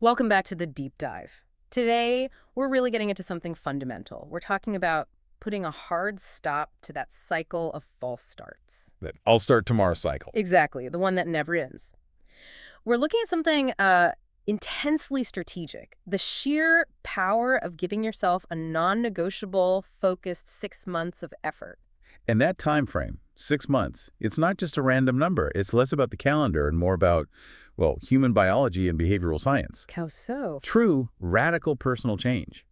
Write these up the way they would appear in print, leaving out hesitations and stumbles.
Welcome back to the deep dive. Today, we're really getting into something fundamental. We're talking about putting a hard stop to that cycle of false starts. That I'll start tomorrow cycle. Exactly, the one that never ends. We're looking at something intensely strategic. The sheer power of giving yourself a non-negotiable, focused 6 months of effort. And that time frame, 6 months, it's not just a random number. It's less about the calendar and more about, well, human biology and behavioral science. How so? True, radical personal change.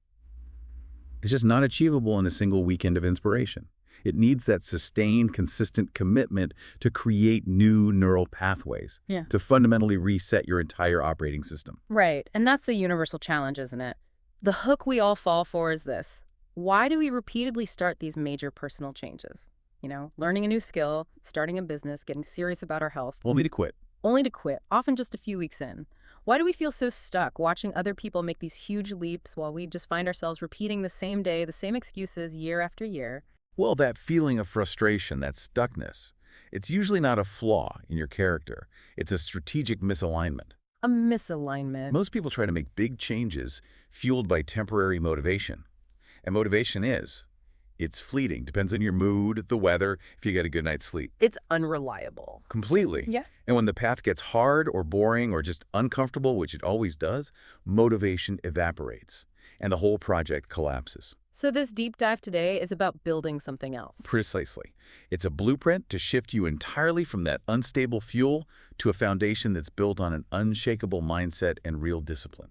It's just not achievable in a single weekend of inspiration. It needs that sustained, consistent commitment to create new neural pathways, Yeah. to fundamentally reset your entire operating system. Right, and that's the universal challenge, isn't it? The hook we all fall for is this. Why do we repeatedly start these major personal changes? Learning a new skill, starting a business, getting serious about our health. Only to quit. Only to quit, often just a few weeks in. Why do we feel so stuck watching other people make these huge leaps while we just find ourselves repeating the same day, the same excuses year after year? Well, that feeling of frustration, that stuckness, it's usually not a flaw in your character. It's a strategic misalignment. A misalignment. Most people try to make big changes fueled by temporary motivation. And motivation it's fleeting, depends on your mood, the weather, if you get a good night's sleep. It's unreliable. Completely. Yeah. And when the path gets hard or boring or just uncomfortable, which it always does, motivation evaporates and the whole project collapses. So this deep dive today is about building something else. Precisely. It's a blueprint to shift you entirely from that unstable fuel to a foundation that's built on an unshakable mindset and real discipline.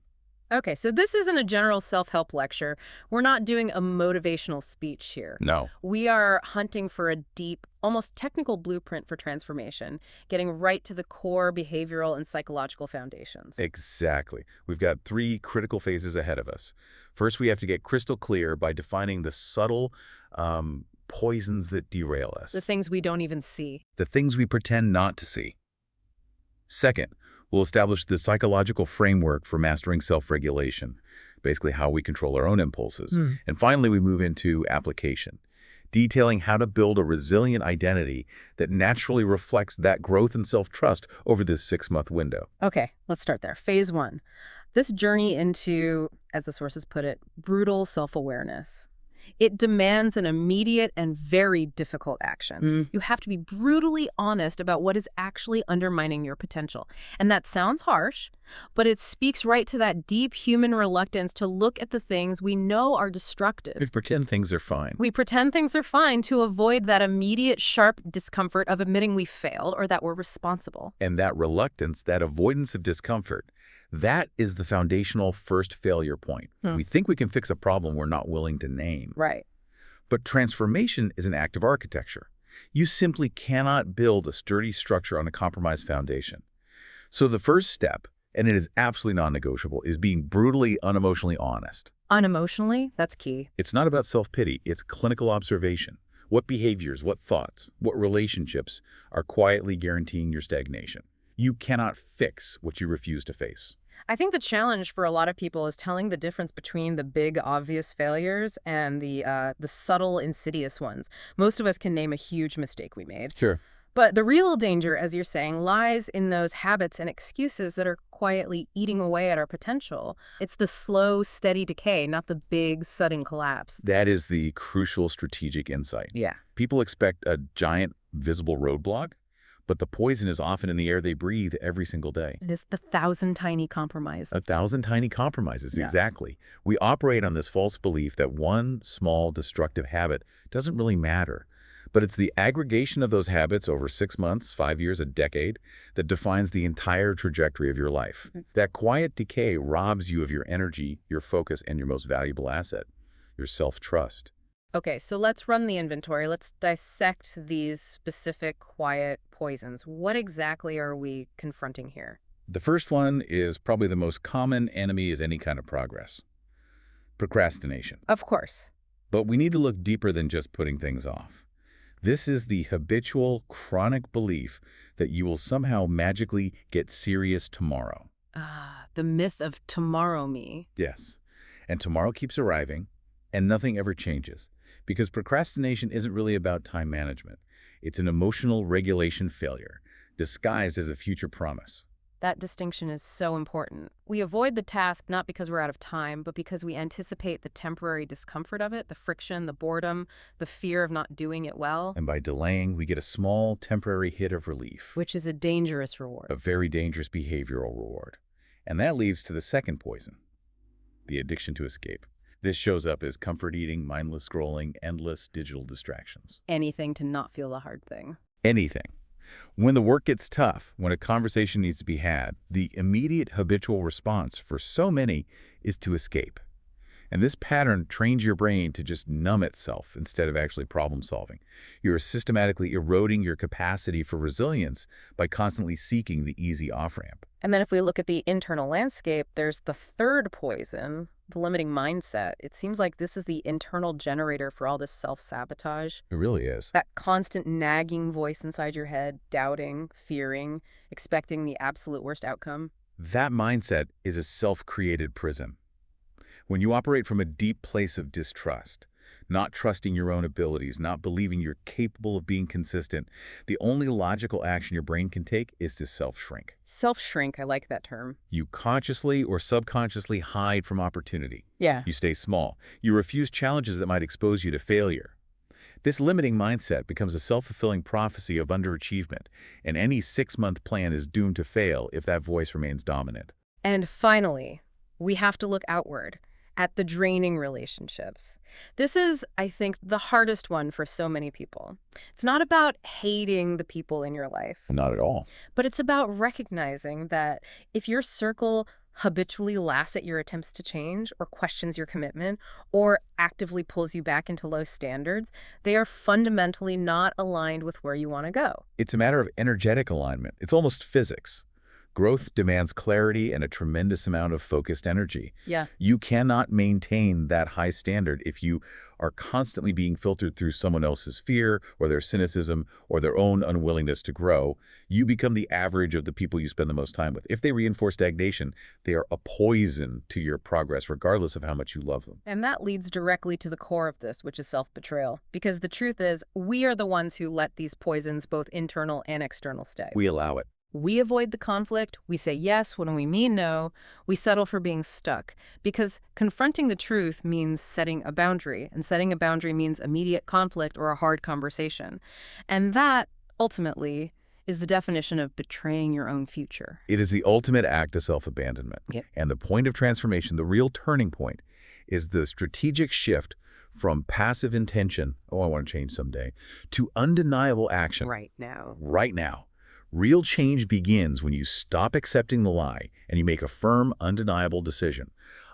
Okay, so this isn't a general self-help lecture. We're not doing a motivational speech here. No. We are hunting for a deep, almost technical blueprint for transformation, getting right to the core behavioral and psychological foundations. Exactly. We've got 3 critical phases ahead of us. First, we have to get crystal clear by defining the subtle poisons that derail us. The things we don't even see. The things we pretend not to see. Second, we'll establish the psychological framework for mastering self-regulation, basically how we control our own impulses. And finally, we move into application, detailing how to build a resilient identity that naturally reflects that growth and self-trust over this 6-month window. Okay, let's start there. Phase 1. This journey into, as the sources put it, brutal self-awareness. It demands an immediate and very difficult action. You have to be brutally honest about what is actually undermining your potential. And that sounds harsh, but it speaks right to that deep human reluctance to look at the things we know are destructive. We pretend things are fine. We pretend things are fine to avoid that immediate, sharp discomfort of admitting we failed or that we're responsible. And that reluctance, that avoidance of discomfort, that is the foundational first failure point. We think we can fix a problem we're not willing to name. Right. But transformation is an act of architecture. You simply cannot build a sturdy structure on a compromised foundation. So the first step, and it is absolutely non-negotiable, is being brutally, unemotionally honest. Unemotionally, that's key. It's not about self-pity, it's clinical observation. What behaviors, what thoughts, what relationships are quietly guaranteeing your stagnation? You cannot fix what you refuse to face. I think the challenge for a lot of people is telling the difference between the big, obvious failures and the subtle, insidious ones. Most of us can name a huge mistake we made. Sure. But the real danger, as you're saying, lies in those habits and excuses that are quietly eating away at our potential. It's the slow, steady decay, not the big, sudden collapse. That is the crucial strategic insight. Yeah. People expect a giant, visible roadblock, but the poison is often in the air they breathe every single day. It is the 1,000 tiny compromises. 1,000 tiny compromises, Yeah. exactly. We operate on this false belief that one small destructive habit doesn't really matter. But it's the aggregation of those habits over 6 months, 5 years, a decade, that defines the entire trajectory of your life. That quiet decay robs you of your energy, your focus, and your most valuable asset, your self-trust. Okay, so let's run the inventory. Let's dissect these specific quiet poisons. What exactly are we confronting here? The first one is probably the most common enemy is any kind of progress. Procrastination. Of course. But we need to look deeper than just putting things off. This is the habitual, chronic belief that you will somehow magically get serious tomorrow. The myth of tomorrow me. Yes. And tomorrow keeps arriving, and nothing ever changes. Because procrastination isn't really about time management. It's an emotional regulation failure, disguised as a future promise. That distinction is so important. We avoid the task not because we're out of time, but because we anticipate the temporary discomfort of it, the friction, the boredom, the fear of not doing it well. And by delaying, we get a small temporary hit of relief, Which is a dangerous reward. a very dangerous behavioral reward. And that leads to the second poison, the addiction to escape. This shows up as comfort eating, mindless scrolling, endless digital distractions. Anything to not feel the hard thing. Anything. When the work gets tough, when a conversation needs to be had, the immediate habitual response for so many is to escape. And this pattern trains your brain to just numb itself instead of actually problem solving. You're systematically eroding your capacity for resilience by constantly seeking the easy off-ramp. And then if we look at the internal landscape, there's the third poison, the limiting mindset. It seems like this is the internal generator for all this self-sabotage. It really is. That constant nagging voice inside your head, doubting, fearing, expecting the absolute worst outcome. That mindset is a self-created prison. When you operate from a deep place of distrust, not trusting your own abilities, not believing you're capable of being consistent, the only logical action your brain can take is to self-shrink. Self-shrink, I like that term. You consciously or subconsciously hide from opportunity. Yeah. You stay small. You refuse challenges that might expose you to failure. This limiting mindset becomes a self-fulfilling prophecy of underachievement, and any 6-month plan is doomed to fail if that voice remains dominant. And finally, we have to look outward at the draining relationships. This is, I think, the hardest one for so many people. It's not about hating the people in your life. Not at all. But it's about recognizing that if your circle habitually laughs at your attempts to change or questions your commitment or actively pulls you back into low standards, they are fundamentally not aligned with where you want to go. It's a matter of energetic alignment. It's almost physics. Growth demands clarity and a tremendous amount of focused energy. Yeah. You cannot maintain that high standard if you are constantly being filtered through someone else's fear or their cynicism or their own unwillingness to grow. You become the average of the people you spend the most time with. If they reinforce stagnation, they are a poison to your progress, regardless of how much you love them. And that leads directly to the core of this, which is self-betrayal. Because the truth is, we are the ones who let these poisons, both internal and external, stay. We allow it. We avoid the conflict, we say yes when we mean no, we settle for being stuck. Because confronting the truth means setting a boundary, and setting a boundary means immediate conflict or a hard conversation. And that, ultimately, is the definition of betraying your own future. It is the ultimate act of self-abandonment. Yep. And the point of transformation, the real turning point, is the strategic shift from passive intention, oh, I want to change someday, to undeniable action. Right now. Right now. Real change begins when you stop accepting the lie and you make a firm, undeniable decision.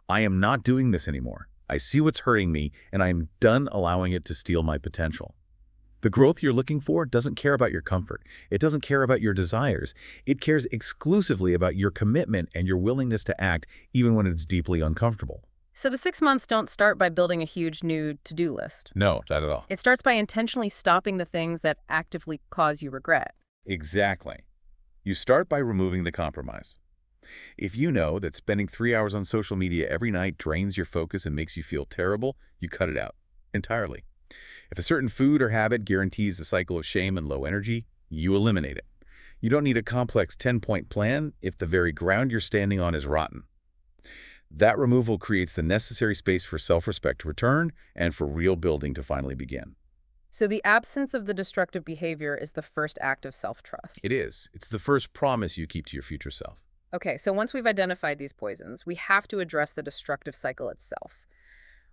I am not doing this anymore. I see what's hurting me, and I am done allowing it to steal my potential. The growth you're looking for doesn't care about your comfort. It doesn't care about your desires. It cares exclusively about your commitment and your willingness to act even when it's deeply uncomfortable. So the 6 months don't start by building a huge new to-do list. No, not at all. It starts by intentionally stopping the things that actively cause you regret. Exactly. You start by removing the compromise. If you know that spending 3 hours on social media every night drains your focus and makes you feel terrible, you cut it out entirely. If a certain food or habit guarantees a cycle of shame and low energy, you eliminate it. You don't need a complex 10-point plan if the very ground you're standing on is rotten. That removal creates the necessary space for self-respect to return and for real building to finally begin. So the absence of the destructive behavior is the first act of self-trust. It is. It's the first promise you keep to your future self. Okay, so once we've identified these poisons, we have to address the destructive cycle itself.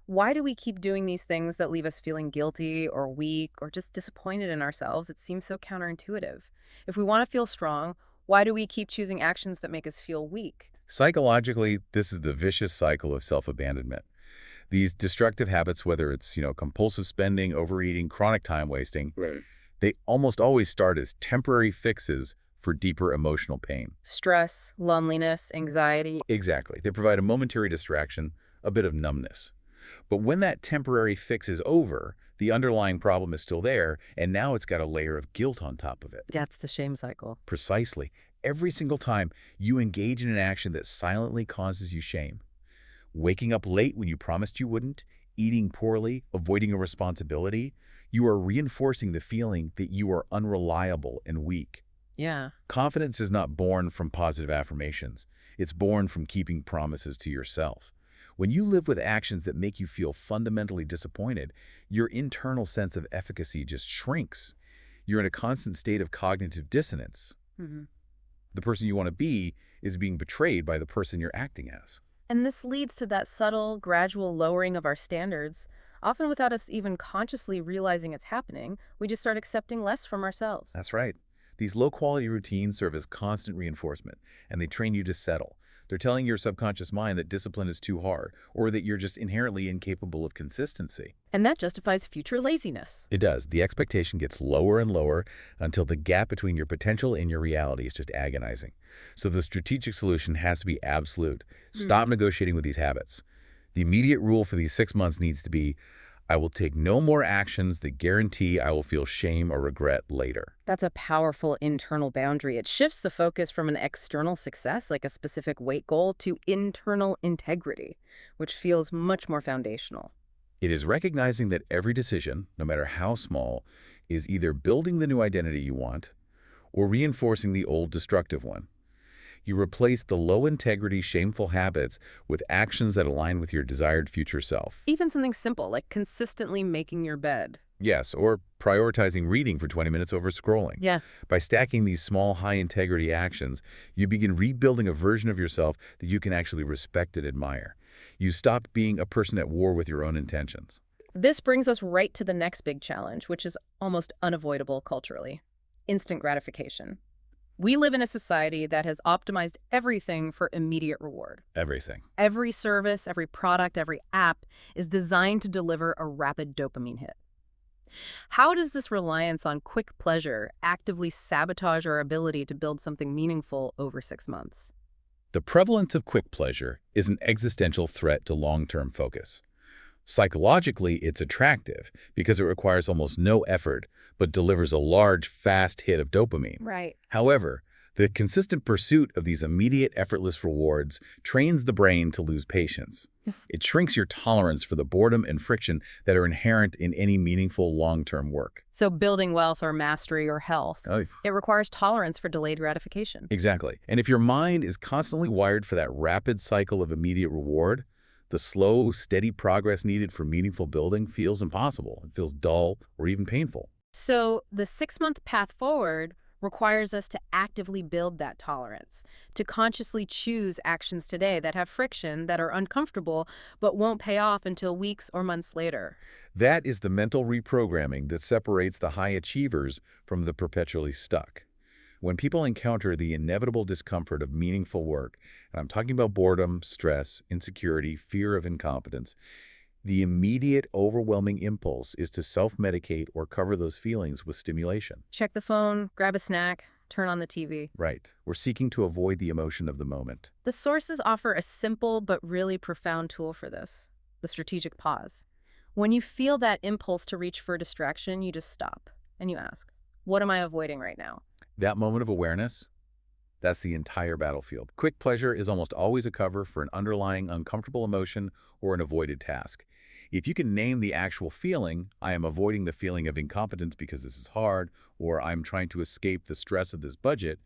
Why do we keep doing these things that leave us feeling guilty or weak or just disappointed in ourselves? It seems so counterintuitive. If we want to feel strong, why do we keep choosing actions that make us feel weak? Psychologically, this is the vicious cycle of self-abandonment. These destructive habits, whether it's, compulsive spending, overeating, chronic time wasting, they almost always start as temporary fixes for deeper emotional pain. Stress, loneliness, anxiety. Exactly. They provide a momentary distraction, a bit of numbness. But when that temporary fix is over, the underlying problem is still there, and now it's got a layer of guilt on top of it. That's the shame cycle. Precisely. Every single time you engage in an action that silently causes you shame, waking up late when you promised you wouldn't, eating poorly, avoiding a responsibility, you are reinforcing the feeling that you are unreliable and weak. Yeah. Confidence is not born from positive affirmations. It's born from keeping promises to yourself. When you live with actions that make you feel fundamentally disappointed, your internal sense of efficacy just shrinks. You're in a constant state of cognitive dissonance. Hmm. The person you want to be is being betrayed by the person you're acting as. And this leads to that subtle, gradual lowering of our standards, often without us even consciously realizing it's happening. We just start accepting less from ourselves. That's right. These low-quality routines serve as constant reinforcement, and they train you to settle. They're telling your subconscious mind that discipline is too hard, or that you're just inherently incapable of consistency. And that justifies future laziness. It does. The expectation gets lower and lower until the gap between your potential and your reality is just agonizing. So the strategic solution has to be absolute. Stop negotiating with these habits. The immediate rule for these 6 months needs to be, I will take no more actions that guarantee I will feel shame or regret later. That's a powerful internal boundary. It shifts the focus from an external success, like a specific weight goal, to internal integrity, which feels much more foundational. It is recognizing that every decision, no matter how small, is either building the new identity you want or reinforcing the old destructive one. You replace the low-integrity, shameful habits with actions that align with your desired future self. Even something simple, like consistently making your bed. Yes, or prioritizing reading for 20 minutes over scrolling. Yeah. By stacking these small, high-integrity actions, you begin rebuilding a version of yourself that you can actually respect and admire. You stop being a person at war with your own intentions. This brings us right to the next big challenge, which is almost unavoidable culturally: instant gratification. We live in a society that has optimized everything for immediate reward. Everything. Every service, every product, every app is designed to deliver a rapid dopamine hit. How does this reliance on quick pleasure actively sabotage our ability to build something meaningful over 6 months? The prevalence of quick pleasure is an existential threat to long-term focus. Psychologically, it's attractive because it requires almost no effort, but delivers a large, fast hit of dopamine. Right. However, the consistent pursuit of these immediate, effortless rewards trains the brain to lose patience. It shrinks your tolerance for the boredom and friction that are inherent in any meaningful long-term work. So building wealth or mastery or health, Oh, it requires tolerance for delayed gratification. exactly. And if your mind is constantly wired for that rapid cycle of immediate reward, the slow, steady progress needed for meaningful building feels impossible. It feels dull or even painful. So the 6-month path forward requires us to actively build that tolerance, to consciously choose actions today that have friction, that are uncomfortable, but won't pay off until weeks or months later. That is the mental reprogramming that separates the high achievers from the perpetually stuck. When people encounter the inevitable discomfort of meaningful work, and I'm talking about boredom, stress, insecurity, fear of incompetence, the immediate, overwhelming impulse is to self-medicate or cover those feelings with stimulation. Check the phone, grab a snack, turn on the TV. Right. We're seeking to avoid the emotion of the moment. The sources offer a simple but really profound tool for this: the strategic pause. When you feel that impulse to reach for distraction, you just stop and you ask, what am I avoiding right now? That moment of awareness, that's the entire battlefield. Quick pleasure is almost always a cover for an underlying uncomfortable emotion or an avoided task. If you can name the actual feeling, I am avoiding the feeling of incompetence because this is hard, or I'm trying to escape the stress of this budget,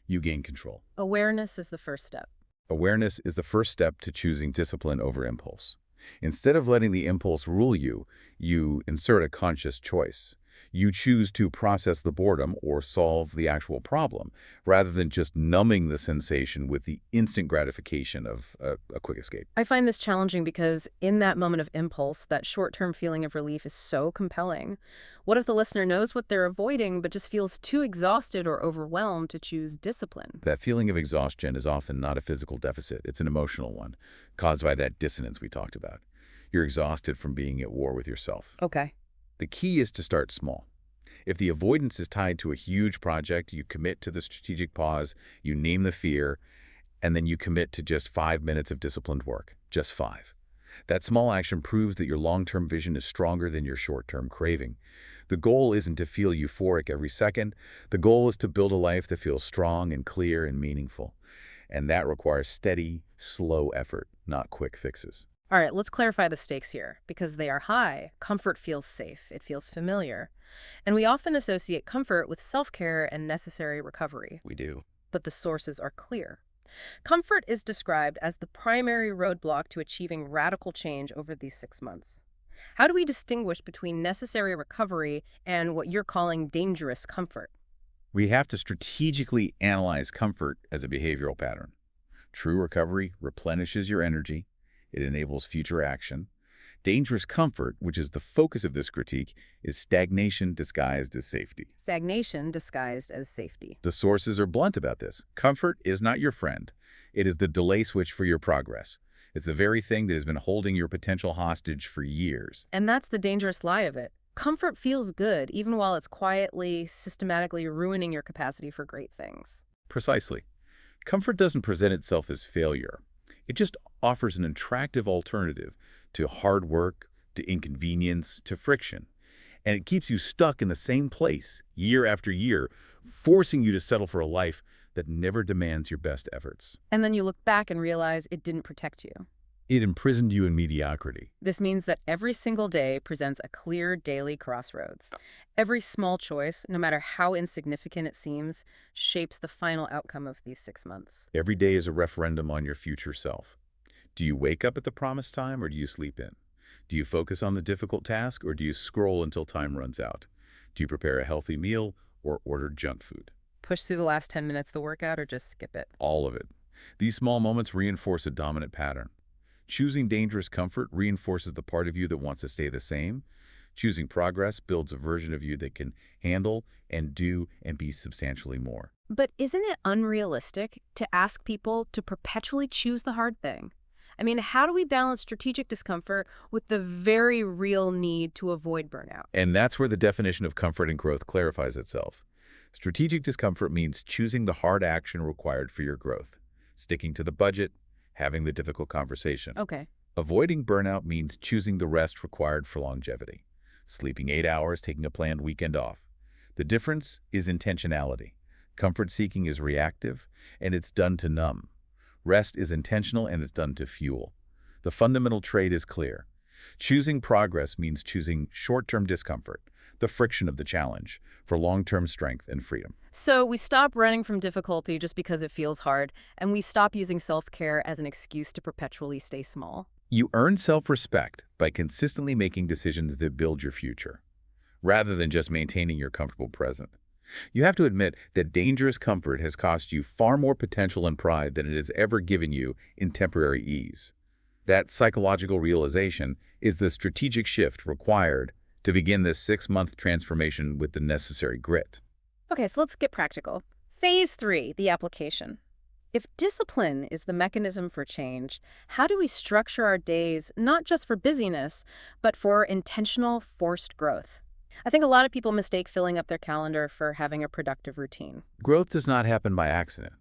you gain control. Awareness is the first step. Awareness is the first step to choosing discipline over impulse. Instead of letting the impulse rule you, you insert a conscious choice. You choose to process the boredom or solve the actual problem, rather than just numbing the sensation with the instant gratification of a quick escape. I find this challenging because in that moment of impulse, that short-term feeling of relief is so compelling. What if the listener knows what they're avoiding but just feels too exhausted or overwhelmed to choose discipline? That feeling of exhaustion is often not a physical deficit. It's an emotional one, caused by that dissonance we talked about. You're exhausted from being at war with yourself. Okay. The key is to start small. If the avoidance is tied to a huge project, you commit to the strategic pause, you name the fear, and then you commit to just 5 minutes of disciplined work. Just 5. That small action proves that your long-term vision is stronger than your short-term craving. The goal isn't to feel euphoric every second. The goal is to build a life that feels strong and clear and meaningful. And that requires steady, slow effort, not quick fixes. All right, let's clarify the stakes here. Because they are high, comfort feels safe, it feels familiar. And we often associate comfort with self-care and necessary recovery. We do. But the sources are clear. Comfort is described as the primary roadblock to achieving radical change over these 6 months. How do we distinguish between necessary recovery and what you're calling dangerous comfort? We have to strategically analyze comfort as a behavioral pattern. True recovery replenishes your energy. It enables future action. Dangerous comfort, which is the focus of this critique, is stagnation disguised as safety. Stagnation disguised as safety. The sources are blunt about this. Comfort is not your friend. It is the delay switch for your progress. It's the very thing that has been holding your potential hostage for years. And that's the dangerous lie of it. Comfort feels good, even while it's quietly, systematically ruining your capacity for great things. Precisely. Comfort doesn't present itself as failure. It just offers an attractive alternative to hard work, to inconvenience, to friction. And it keeps you stuck in the same place year after year, forcing you to settle for a life that never demands your best efforts. And then you look back and realize it didn't protect you. It imprisoned you in mediocrity. This means that every single day presents a clear daily crossroads. Every small choice, no matter how insignificant it seems, shapes the final outcome of these 6 months. Every day is a referendum on your future self. Do you wake up at the promised time or do you sleep in? Do you focus on the difficult task or do you scroll until time runs out? Do you prepare a healthy meal or order junk food? Push through the last 10 minutes of the workout or just skip it? All of it. These small moments reinforce a dominant pattern. Choosing dangerous comfort reinforces the part of you that wants to stay the same. Choosing progress builds a version of you that can handle and do and be substantially more. But isn't it unrealistic to ask people to perpetually choose the hard thing? I mean, how do we balance strategic discomfort with the very real need to avoid burnout? And that's where the definition of comfort and growth clarifies itself. Strategic discomfort means choosing the hard action required for your growth, sticking to the budget, having the difficult conversation. Okay. Avoiding burnout means choosing the rest required for longevity, sleeping 8 hours, taking a planned weekend off. The difference is intentionality. Comfort seeking is reactive, and it's done to numb. Rest is intentional, and it's done to fuel. The fundamental trait is clear. Choosing progress means choosing short-term discomfort, the friction of the challenge, for long-term strength and freedom. So we stop running from difficulty just because it feels hard, and we stop using self-care as an excuse to perpetually stay small. You earn self-respect by consistently making decisions that build your future, rather than just maintaining your comfortable present. You have to admit that dangerous comfort has cost you far more potential and pride than it has ever given you in temporary ease. That psychological realization is the strategic shift required to begin this 6-month transformation with the necessary grit. Okay, so let's get practical. Phase 3, the application. If discipline is the mechanism for change, how do we structure our days not just for busyness, but for intentional, forced growth? I think a lot of people mistake filling up their calendar for having a productive routine. Growth does not happen by accident.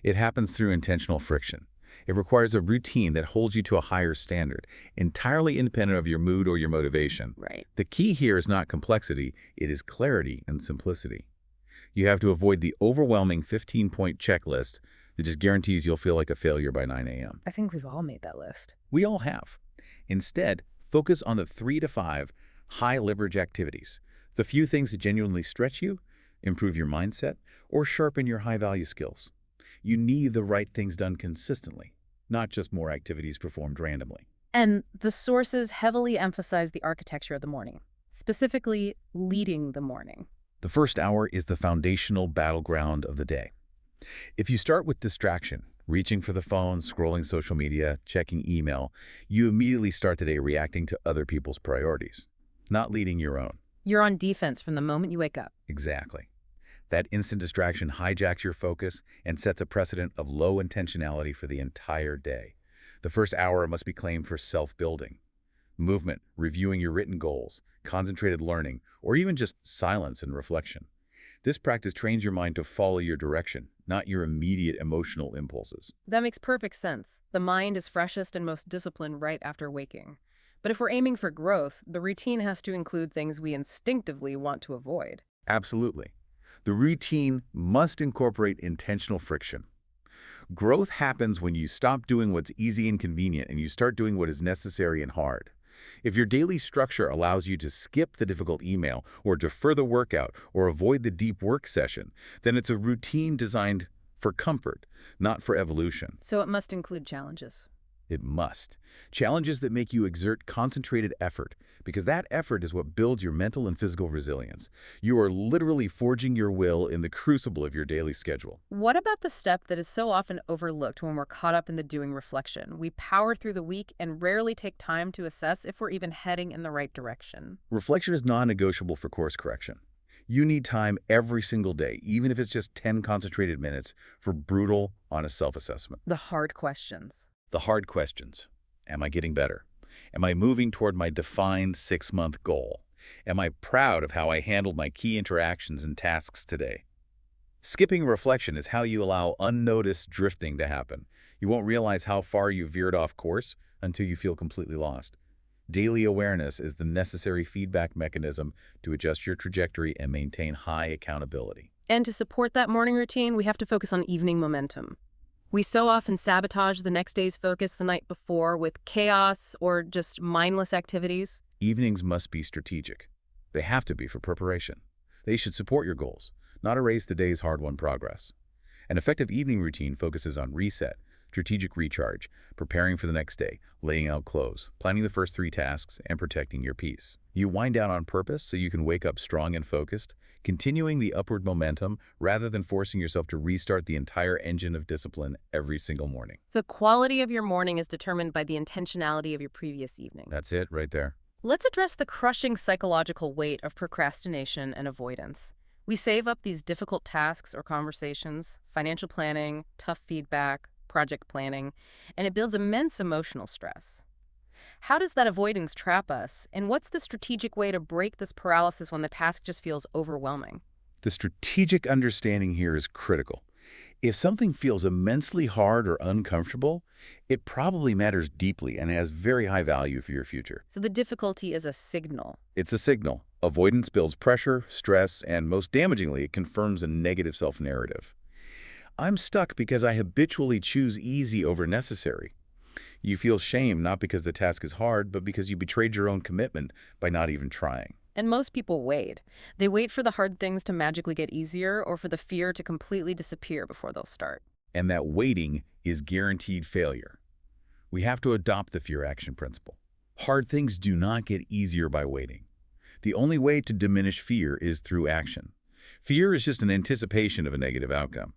It happens through intentional friction. It requires a routine that holds you to a higher standard, entirely independent of your mood or your motivation. Right. The key here is not complexity, it is clarity and simplicity. You have to avoid the overwhelming 15-point checklist that just guarantees you'll feel like a failure by 9 a.m. I think we've all made that list. We all have. Instead, focus on the 3 to 5 high-leverage activities, the few things that genuinely stretch you, improve your mindset, or sharpen your high-value skills. You need the right things done consistently, not just more activities performed randomly. And the sources heavily emphasize the architecture of the morning, specifically leading the morning. The first hour is the foundational battleground of the day. If you start with distraction, reaching for the phone, scrolling social media, checking email, you immediately start the day reacting to other people's priorities, not leading your own. You're on defense from the moment you wake up. Exactly. That instant distraction hijacks your focus and sets a precedent of low intentionality for the entire day. The first hour must be claimed for self-building, movement, reviewing your written goals, concentrated learning, or even just silence and reflection. This practice trains your mind to follow your direction, not your immediate emotional impulses. That makes perfect sense. The mind is freshest and most disciplined right after waking. But if we're aiming for growth, the routine has to include things we instinctively want to avoid. Absolutely. The routine must incorporate intentional friction. Growth happens when you stop doing what's easy and convenient and you start doing what is necessary and hard. If your daily structure allows you to skip the difficult email or defer the workout or avoid the deep work session, then it's a routine designed for comfort, not for evolution. So it must include challenges. It must. Challenges that make you exert concentrated effort, because that effort is what builds your mental and physical resilience. You are literally forging your will in the crucible of your daily schedule. What about the step that is so often overlooked when we're caught up in the doing reflection? We power through the week and rarely take time to assess if we're even heading in the right direction. Reflection is non-negotiable for course correction. You need time every single day, even if it's just 10 concentrated minutes, for brutal, honest self-assessment. The hard questions. The hard questions. Am I getting better? Am I moving toward my defined 6-month goal? Am I proud of how I handled my key interactions and tasks today? Skipping reflection is how you allow unnoticed drifting to happen. You won't realize how far you veered off course until you feel completely lost. Daily awareness is the necessary feedback mechanism to adjust your trajectory and maintain high accountability. And to support that morning routine, we have to focus on evening momentum. We so often sabotage the next day's focus the night before with chaos or just mindless activities. Evenings must be strategic. They have to be for preparation. They should support your goals, not erase the day's hard-won progress. An effective evening routine focuses on reset, strategic recharge, preparing for the next day, laying out clothes, planning the first 3 tasks, and protecting your peace. You wind down on purpose so you can wake up strong and focused, continuing the upward momentum rather than forcing yourself to restart the entire engine of discipline every single morning. The quality of your morning is determined by the intentionality of your previous evening. That's it right there. Let's address the crushing psychological weight of procrastination and avoidance. We save up these difficult tasks or conversations, financial planning, tough feedback, project planning, and it builds immense emotional stress. How does that avoidance trap us, and what's the strategic way to break this paralysis when the task just feels overwhelming? The strategic understanding here is critical. If something feels immensely hard or uncomfortable, it probably matters deeply and has very high value for your future. So the difficulty is a signal. It's a signal. Avoidance builds pressure, stress, and most damagingly, it confirms a negative self-narrative. I'm stuck because I habitually choose easy over necessary. You feel shame not because the task is hard, but because you betrayed your own commitment by not even trying. And most people wait. They wait for the hard things to magically get easier or for the fear to completely disappear before they'll start. And that waiting is guaranteed failure. We have to adopt the fear action principle. Hard things do not get easier by waiting. The only way to diminish fear is through action. Fear is just an anticipation of a negative outcome.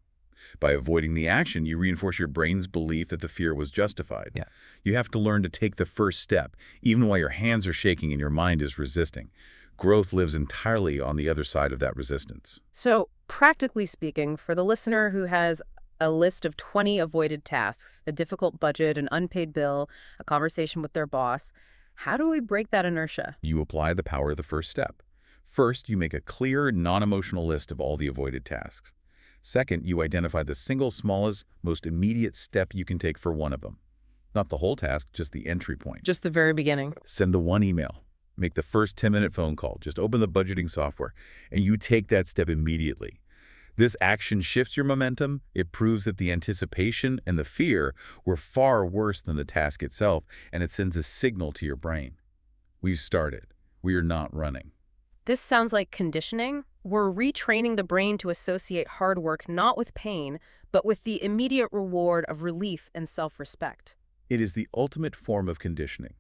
By avoiding the action, you reinforce your brain's belief that the fear was justified. Yeah. You have to learn to take the first step, even while your hands are shaking and your mind is resisting. Growth lives entirely on the other side of that resistance. So, practically speaking, for the listener who has a list of 20 avoided tasks, a difficult budget, an unpaid bill, a conversation with their boss, how do we break that inertia? You apply the power of the first step. First, you make a clear, non-emotional list of all the avoided tasks. Second, you identify the single smallest, most immediate step you can take for one of them. Not the whole task, just the entry point. Just the very beginning. Send the one email. Make the first 10-minute phone call. Just open the budgeting software, and you take that step immediately. This action shifts your momentum. It proves that the anticipation and the fear were far worse than the task itself, and it sends a signal to your brain. We've started. We are not running. This sounds like conditioning. We're retraining the brain to associate hard work not with pain, but with the immediate reward of relief and self-respect. It is the ultimate form of conditioning.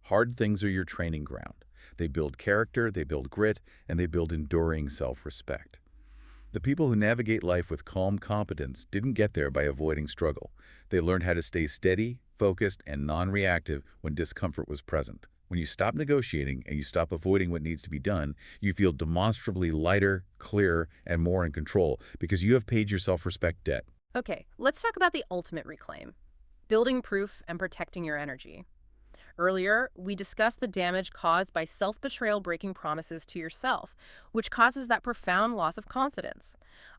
Hard things are your training ground. They build character, they build grit, and they build enduring self-respect. The people who navigate life with calm competence didn't get there by avoiding struggle. They learned how to stay steady, focused, and non-reactive when discomfort was present. When you stop negotiating and you stop avoiding what needs to be done, you feel demonstrably lighter, clearer, and more in control because you have paid your self-respect debt. Okay, let's talk about the ultimate reclaim. Building proof and protecting your energy. Earlier, we discussed the damage caused by self-betrayal breaking promises to yourself, which causes that profound loss of confidence.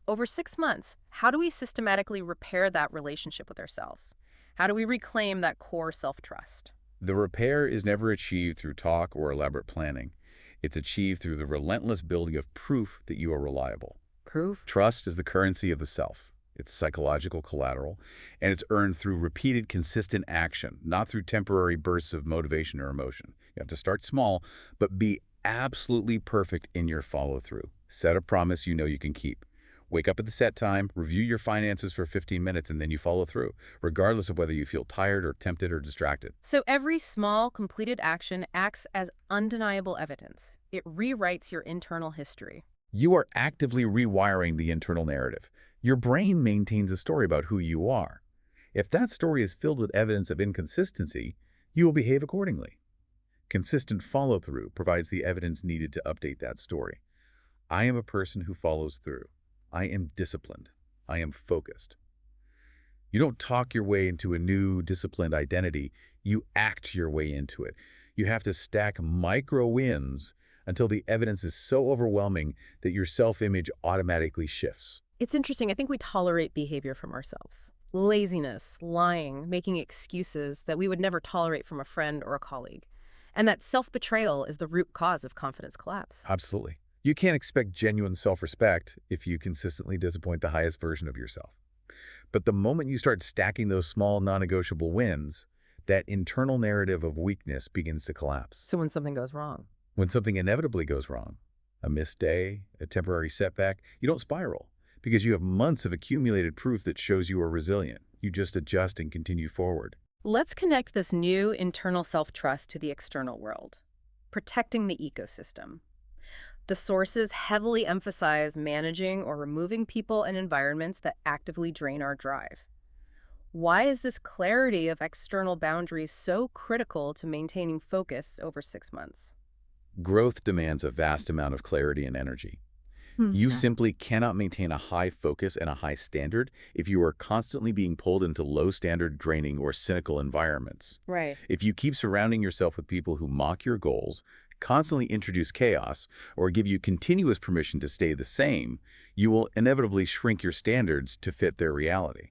Over 6 months, how do we systematically repair that relationship with ourselves? How do we reclaim that core self-trust? The repair is never achieved through talk or elaborate planning. It's achieved through the relentless building of proof that you are reliable. Proof? Trust is the currency of the self. It's psychological collateral, and it's earned through repeated, consistent action, not through temporary bursts of motivation or emotion. You have to start small, but be absolutely perfect in your follow-through. Set a promise you know you can keep. Wake up at the set time, review your finances for 15 minutes, and then you follow through, regardless of whether you feel tired or tempted or distracted. So every small, completed action acts as undeniable evidence. It rewrites your internal history. You are actively rewiring the internal narrative. Your brain maintains a story about who you are. If that story is filled with evidence of inconsistency, you will behave accordingly. Consistent follow-through provides the evidence needed to update that story. I am a person who follows through. I am disciplined. I am focused. You don't talk your way into a new, disciplined identity. You act your way into it. You have to stack micro wins until the evidence is so overwhelming that your self-image automatically shifts. It's interesting. I think we tolerate behavior from ourselves. Laziness, lying, making excuses that we would never tolerate from a friend or a colleague. And that self-betrayal is the root cause of confidence collapse. Absolutely. You can't expect genuine self-respect if you consistently disappoint the highest version of yourself. But the moment you start stacking those small, non-negotiable wins, that internal narrative of weakness begins to collapse. So when something goes wrong, When something inevitably goes wrong, a missed day, a temporary setback, you don't spiral because you have months of accumulated proof that shows you are resilient. You just adjust and continue forward. let's connect this new internal self-trust to the external world. Protecting the ecosystem. The sources heavily emphasize managing or removing people and environments that actively drain our drive. Why is this clarity of external boundaries so critical to maintaining focus over 6 months? Growth demands a vast amount of clarity and energy. You simply cannot maintain a high focus and a high standard if you are constantly being pulled into low standard, draining, or cynical environments. Right. If you keep surrounding yourself with people who mock your goals, constantly introduce chaos, or give you continuous permission to stay the same, you will inevitably shrink your standards to fit their reality.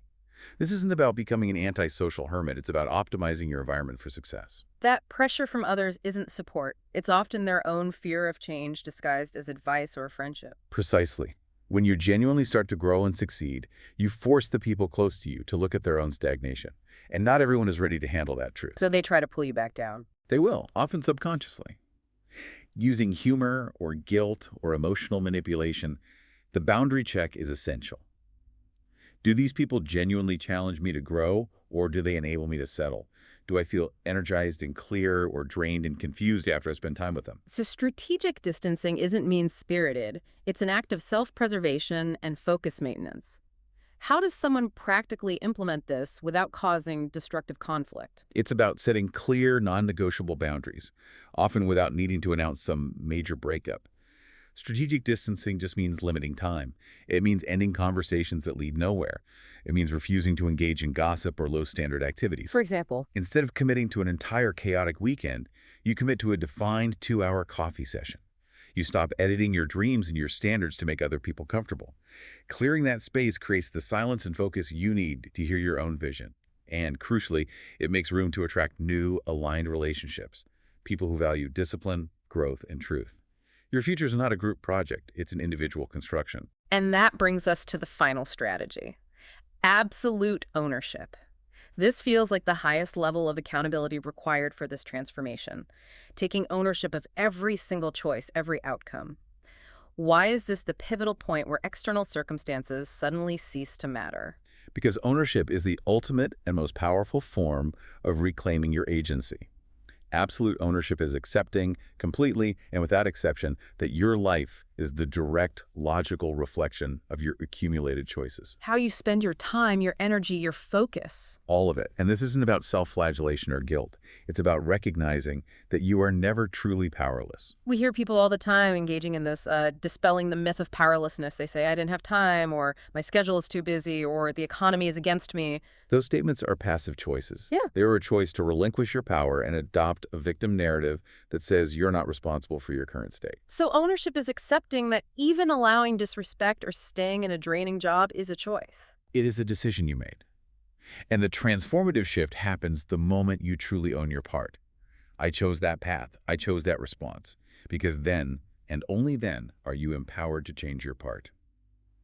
This isn't about becoming an antisocial hermit. It's about optimizing your environment for success. That pressure from others isn't support. It's often their own fear of change disguised as advice or friendship. Precisely. When you genuinely start to grow and succeed, you force the people close to you to look at their own stagnation. And not everyone is ready to handle that truth. So they try to pull you back down. They will, often subconsciously. Using humor or guilt or emotional manipulation, the boundary check is essential. Do these people genuinely challenge me to grow, or do they enable me to settle? Do I feel energized and clear, or drained and confused after I spend time with them? So strategic distancing isn't mean-spirited. It's an act of self-preservation and focus maintenance. How does someone practically implement this without causing destructive conflict? It's about setting clear, non-negotiable boundaries, often without needing to announce some major breakup. Strategic distancing just means limiting time. It means ending conversations that lead nowhere. It means refusing to engage in gossip or low-standard activities. For example, Instead of committing to an entire chaotic weekend, you commit to a defined 2-hour coffee session. You stop editing your dreams and your standards to make other people comfortable. Clearing that space creates the silence and focus you need to hear your own vision. And crucially, it makes room to attract new, aligned relationships, people who value discipline, growth, and truth. Your future is not a group project, it's an individual construction. and that brings us to the final strategy. Absolute ownership. This feels like the highest level of accountability required for this transformation, taking ownership of every single choice, every outcome. Why is this the pivotal point where external circumstances suddenly cease to matter? Because ownership is the ultimate and most powerful form of reclaiming your agency. Absolute ownership is accepting, completely and without exception, that your life is the direct, logical reflection of your accumulated choices. How you spend your time, your energy, your focus. All of it. And this isn't about self-flagellation or guilt. It's about recognizing that you are never truly powerless. We hear people all the time engaging in this, dispelling the myth of powerlessness. They say, I didn't have time, or my schedule is too busy, or the economy is against me. Those statements are passive choices. Yeah. They are a choice to relinquish your power and adopt a victim narrative that says you're not responsible for your current state. So ownership is accepting that even allowing disrespect or staying in a draining job is a choice. It is a decision you made. And the transformative shift happens the moment you truly own your part. I chose that path. I chose that response. Because then, and only then, are you empowered to change your part.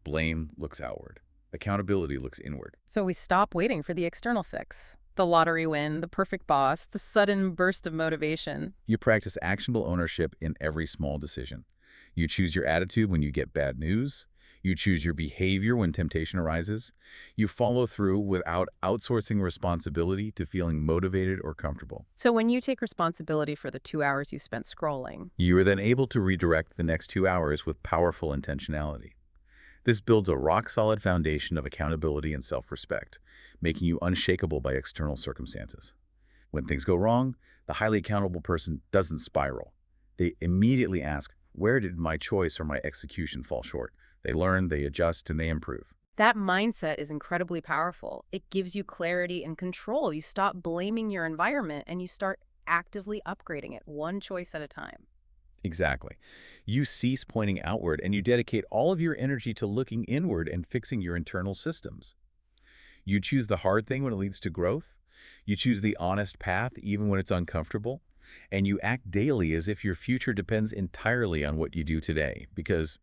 Blame looks outward. Accountability looks inward. So we stop waiting for the external fix. The lottery win, the perfect boss, the sudden burst of motivation. You practice actionable ownership in every small decision. You choose your attitude when you get bad news. You choose your behavior when temptation arises. You follow through without outsourcing responsibility to feeling motivated or comfortable. So when you take responsibility for the 2 hours you spent scrolling, You are then able to redirect the next 2 hours with powerful intentionality. This builds a rock-solid foundation of accountability and self-respect, making you unshakable by external circumstances. When things go wrong, the highly accountable person doesn't spiral. They immediately ask, where did my choice or my execution fall short? They learn, they adjust, and they improve. that mindset is incredibly powerful. It gives you clarity and control. You stop blaming your environment and you start actively upgrading it one choice at a time. Exactly. You cease pointing outward and you dedicate all of your energy to looking inward and fixing your internal systems. You choose the hard thing when it leads to growth. You choose the honest path even when it's uncomfortable. And you act daily as if your future depends entirely on what you do today because,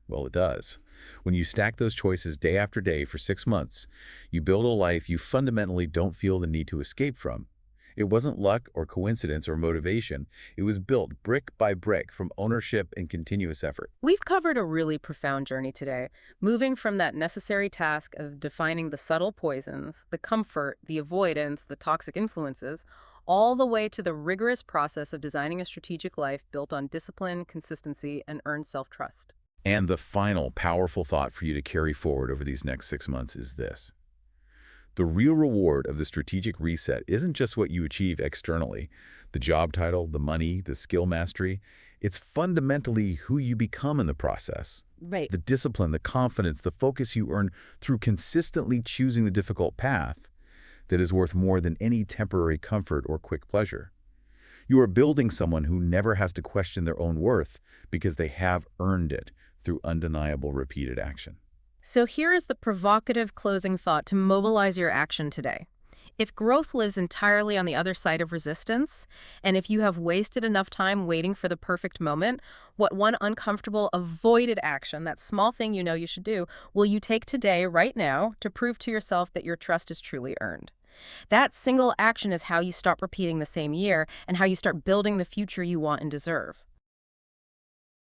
well, it does. When you stack those choices day after day for 6 months, you build a life you fundamentally don't feel the need to escape from. It wasn't luck or coincidence or motivation. It was built brick by brick from ownership and continuous effort. We've covered a really profound journey today, moving from that necessary task of defining the subtle poisons, the comfort, the avoidance, the toxic influences, all the way to the rigorous process of designing a strategic life built on discipline, consistency, and earned self-trust. And the final powerful thought for you to carry forward over these next 6 months is this. The real reward of the strategic reset isn't just what you achieve externally, the job title, the money, the skill mastery. It's fundamentally who you become in the process. Right. The discipline, the confidence, the focus you earn through consistently choosing the difficult path that is worth more than any temporary comfort or quick pleasure. You are building someone who never has to question their own worth because they have earned it through undeniable repeated action. So here is the provocative closing thought to mobilize your action today. If growth lives entirely on the other side of resistance, and if you have wasted enough time waiting for the perfect moment, what one uncomfortable, avoided action, that small thing you know you should do, will you take today, right now, to prove to yourself that your trust is truly earned? That single action is how you stop repeating the same year and how you start building the future you want and deserve.